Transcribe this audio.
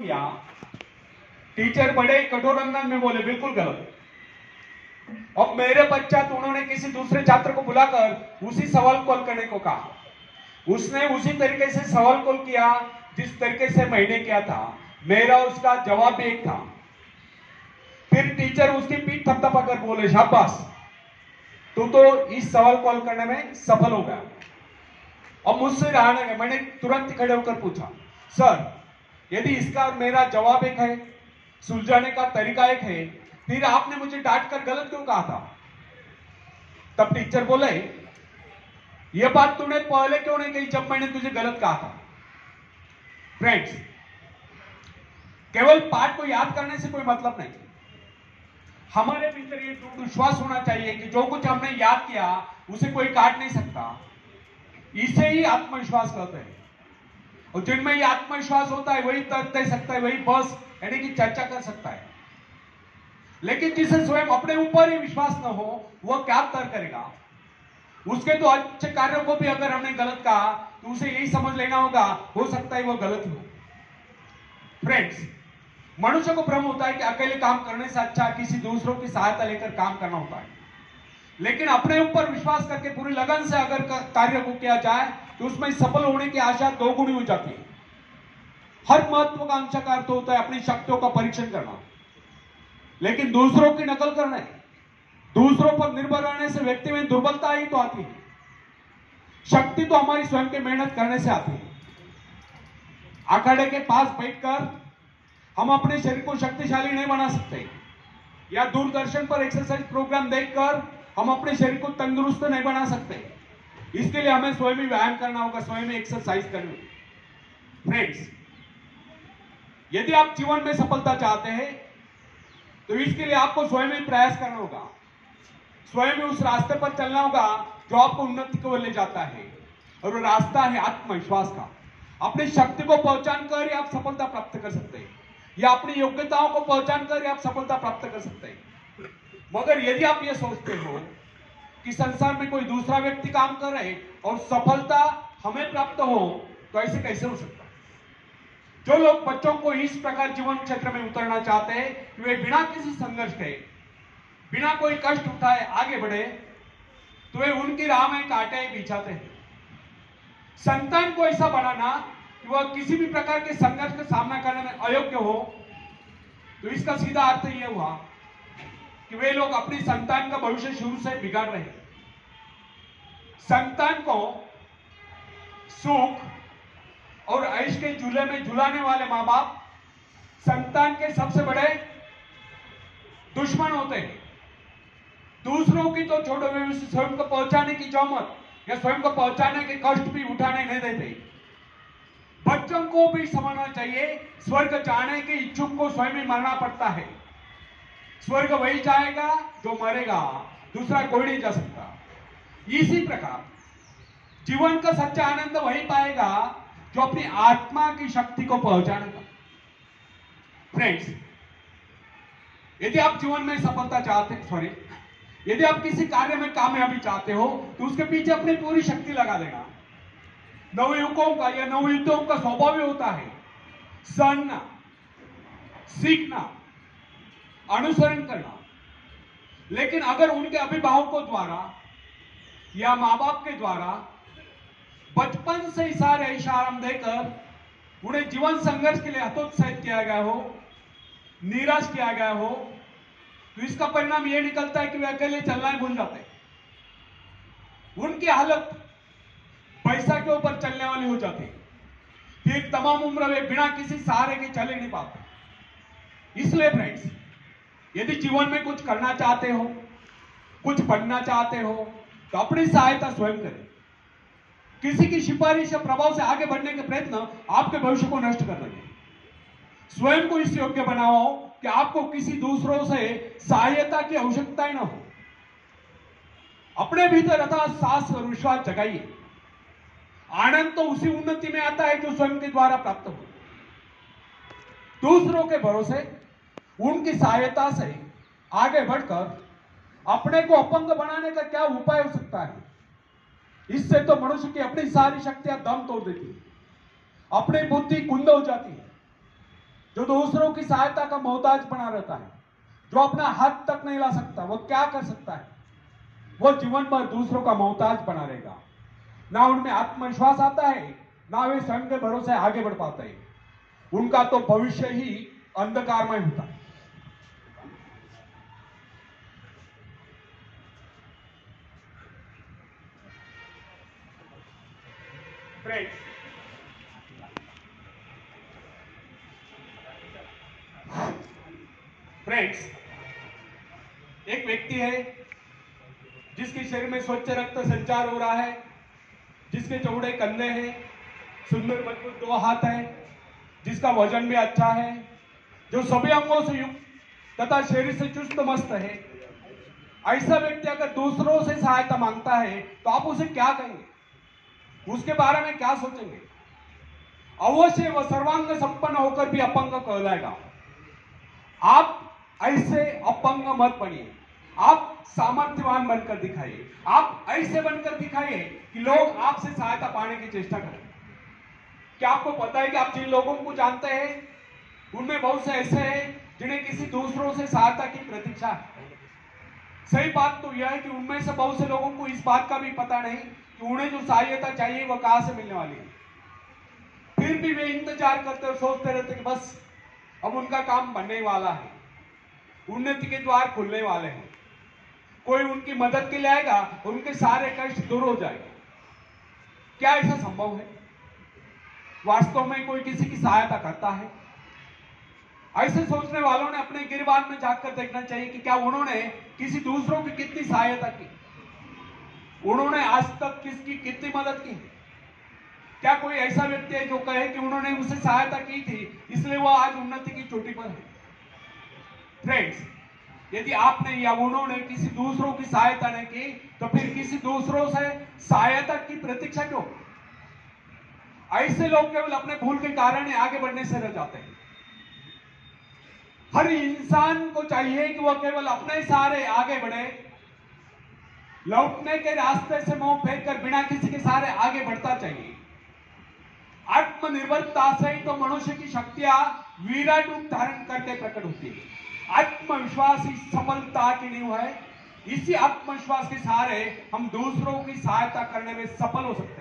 किया। टीचर बड़े कठोर अंदाज में बोले बिल्कुल गलत। अब मेरे पश्चात उन्होंने किसी दूसरे छात्र को बुलाकर उसी सवाल को हल करने को कहा। उसने उसी तरीके से सवाल को किया जिस तरीके से मैंने किया था। मेरा उसका जवाब भी एक था। फिर टीचर उसकी पीठ थपथपाकर बोले शाबाश, तू तो इस सवाल को हल करने में सफल हो गया। अब मुझसे रहा नहीं, मैंने तुरंत खड़े होकर पूछा, सर यदि इसका और मेरा जवाब एक है, सुलझाने का तरीका एक है, फिर आपने मुझे डांट कर गलत क्यों कहा था? तब टीचर बोले, यह बात तूने पहले क्यों नहीं कही जब मैंने तुझे गलत कहा था? फ्रेंड्स, केवल पाठ को याद करने से कोई मतलब नहीं। हमारे भीतर ये दृढ़ विश्वास होना चाहिए कि जो कुछ हमने याद किया उसे कोई काट नहीं सकता। इसे ही आत्मविश्वास कहते हैं। और जिनमें ये आत्मविश्वास होता है वही तर्क दे सकता है, वही बस यानी कि चर्चा कर सकता है। लेकिन जिसे स्वयं अपने ऊपर ही विश्वास न हो वह क्या तर्क करेगा? उसके तो अच्छे कार्यों को भी अगर हमने गलत कहा तो उसे यही समझ लेना होगा, हो सकता है वो गलत हो। फ्रेंड्स, मनुष्य को भ्रम होता है कि अकेले काम करने से अच्छा किसी दूसरों की सहायता लेकर काम करना होता है। लेकिन अपने ऊपर विश्वास करके पूरी लगन से अगर कार्य को किया जाए तो उसमें सफल होने की आशा दोगुनी हो जाती है। हर महत्वाकांक्षा का अर्थ होता है अपनी शक्तियों का परीक्षण करना, लेकिन दूसरों की नकल करना, दूसरों पर निर्भर रहने से व्यक्ति में दुर्बलता ही तो आती है। शक्ति तो हमारी स्वयं की मेहनत करने से आती है। अखाड़े के पास बैठकर हम अपने शरीर को शक्तिशाली नहीं बना सकते, या दूरदर्शन पर एक्सरसाइज प्रोग्राम देखकर हम अपने शरीर को तंदुरुस्त नहीं बना सकते। इसके लिए हमें स्वयं ही व्यायाम करना होगा, स्वयं ही एक्सरसाइज करनी होगी। फ्रेंड्स, यदि आप जीवन में सफलता चाहते हैं तो इसके लिए आपको स्वयं ही प्रयास करना होगा, स्वयं ही उस रास्ते पर चलना होगा जो आपको उन्नति को ले जाता है। और वो रास्ता है आत्मविश्वास का। अपनी शक्ति को पहचान कर ही आप सफलता प्राप्त कर सकते हैं, या अपनी योग्यताओं को पहचान कर ही आप सफलता प्राप्त कर सकते हैं। मगर यदि आप ये सोचते हो कि संसार में कोई दूसरा व्यक्ति काम कर रहे और सफलता हमें प्राप्त हो, तो ऐसे कैसे हो सकता है? जो लोग बच्चों को इस प्रकार जीवन क्षेत्र में उतरना चाहते हैं कि वे बिना किसी संघर्ष के, बिना कोई कष्ट उठाए आगे बढ़े, तो वे उनकी राह में कांटे बिछाते हैं। संतान को ऐसा बनाना कि वह किसी भी प्रकार के संघर्ष का सामना करने में अयोग्य हो, तो इसका सीधा अर्थ यह हुआ कि वे लोग अपनी संतान का भविष्य शुरू से बिगाड़ रहे हैं। संतान को सुख और ऐश के झूले में झुलाने वाले मां बाप संतान के सबसे बड़े दुश्मन होते हैं। दूसरों की तो छोड़ो, वे स्वयं को पहुंचाने की जहमत या स्वयं को पहुंचाने के कष्ट भी उठाने नहीं देते। बच्चों को भी समझना चाहिए, स्वर्ग जाने के इच्छुक को स्वयं ही मरना पड़ता है। स्वर्ग वही जाएगा जो मरेगा, दूसरा कोई नहीं जा सकता। इसी प्रकार जीवन का सच्चा आनंद वही पाएगा जो अपनी आत्मा की शक्ति को पहचानेगा। फ्रेंड्स, यदि आप जीवन में सफलता चाहते हैं, यदि आप किसी कार्य में कामयाबी चाहते हो, तो उसके पीछे अपनी पूरी शक्ति लगा देना। नवयुवकों का या नवयुवतियों का स्वभाव ही होता है जानना, सीखना, अनुसरण करना। लेकिन अगर उनके अभिभावकों द्वारा या मां बाप के द्वारा बचपन से ही सारे इशारा देकर उन्हें जीवन संघर्ष के लिए हतोत्साहित किया गया हो, निराश किया गया हो, तो इसका परिणाम यह निकलता है कि वे अकेले चलना ही भूल जाते हैं। उनकी हालत पैसा के ऊपर चलने वाली हो जाती है। फिर तमाम उम्र वे बिना किसी सहारे के चले नहीं पाते। इसलिए फ्रेंड्स, यदि जीवन में कुछ करना चाहते हो, कुछ बनना चाहते हो, तो अपनी सहायता स्वयं करें। किसी की सिफारिश या प्रभाव से आगे बढ़ने के प्रयत्न आपके भविष्य को नष्ट कर देंगे। स्वयं को इस योग्य बनाओ कि आपको किसी दूसरों से सहायता की आवश्यकता ही ना हो। अपने भीतर अथाह साहस और विश्वास जगाइए। आनंद तो उसी उन्नति में आता है जो स्वयं के द्वारा प्राप्त हो। दूसरों के भरोसे, उनकी सहायता से आगे बढ़कर अपने को अपंग बनाने का क्या उपाय हो सकता है? इससे तो मनुष्य की अपनी सारी शक्तियां दम तोड़ देती है, अपनी बुद्धि कुंद हो जाती है। जो दूसरों की सहायता का मोहताज बना रहता है, जो अपना हाथ तक नहीं ला सकता, वो क्या कर सकता है? वो जीवन भर दूसरों का मोहताज बना रहेगा। ना उनमें आत्मविश्वास आता है, ना वे स्वयं के भरोसे आगे बढ़ पाते हैं। उनका तो भविष्य ही अंधकारमय होता है। फ्रेंड्स, एक व्यक्ति है जिसके शरीर में स्वच्छ रक्त संचार हो रहा है, जिसके चौड़े कंधे हैं, सुंदर मजबूत 2 हाथ है, जिसका वजन भी अच्छा है, जो सभी अंगों से युक्त तथा शरीर से चुस्त मस्त है। ऐसा व्यक्ति अगर दूसरों से सहायता मांगता है तो आप उसे क्या कहेंगे? उसके बारे में क्या सोचेंगे? अवश्य वह सर्वांग संपन्न होकर भी अपंग कहलाएगा। आप ऐसे अपंग मत बनिए, आप सामर्थ्यवान बनकर दिखाइए। आप ऐसे बनकर दिखाइए कि लोग आपसे सहायता पाने की चेष्टा करें। क्या आपको पता है कि आप जिन लोगों को जानते हैं उनमें बहुत से ऐसे हैं जिन्हें किसी दूसरों से सहायता की प्रतीक्षा है। सही बात तो यह है कि उनमें से बहुत से लोगों को इस बात का भी पता नहीं कि उन्हें जो सहायता चाहिए वह कहां से मिलने वाली है। फिर भी वे इंतजार करते और सोचते रहते कि बस अब उनका काम बनने वाला है, उन्नति के द्वार खुलने वाले हैं, कोई उनकी मदद के लिए आएगा और उनके सारे कष्ट दूर हो जाएंगे। क्या ऐसा संभव है? वास्तव में कोई किसी की सहायता करता है? ऐसे सोचने वालों ने अपने गिरबान में जाकर देखना चाहिए कि क्या उन्होंने किसी दूसरों की कितनी सहायता की, उन्होंने आज तक किसकी कितनी मदद की। क्या कोई ऐसा व्यक्ति है जो कहे कि उन्होंने उसे सहायता की थी इसलिए वह आज उन्नति की चोटी पर है? फ्रेंड्स, यदि आपने या उन्होंने किसी दूसरों की सहायता नहीं की तो फिर किसी दूसरों से सहायता की प्रतीक्षा क्यों? ऐसे लोग केवल अपने भूल के कारण ही आगे बढ़ने से रह जाते हैं। हर इंसान को चाहिए कि वह केवल अपने सहारे आगे बढ़े, लौटने के रास्ते से मुंह फेंक कर बिना किसी के सहारे आगे बढ़ता चाहिए। आत्मनिर्भरता से ही तो मनुष्य की शक्तियां विराट रूप धारण करके प्रकट होती है। आत्मविश्वास ही सफलता की नींव है। इसी आत्मविश्वास के सहारे हम दूसरों की सहायता करने में सफल हो सकते हैं।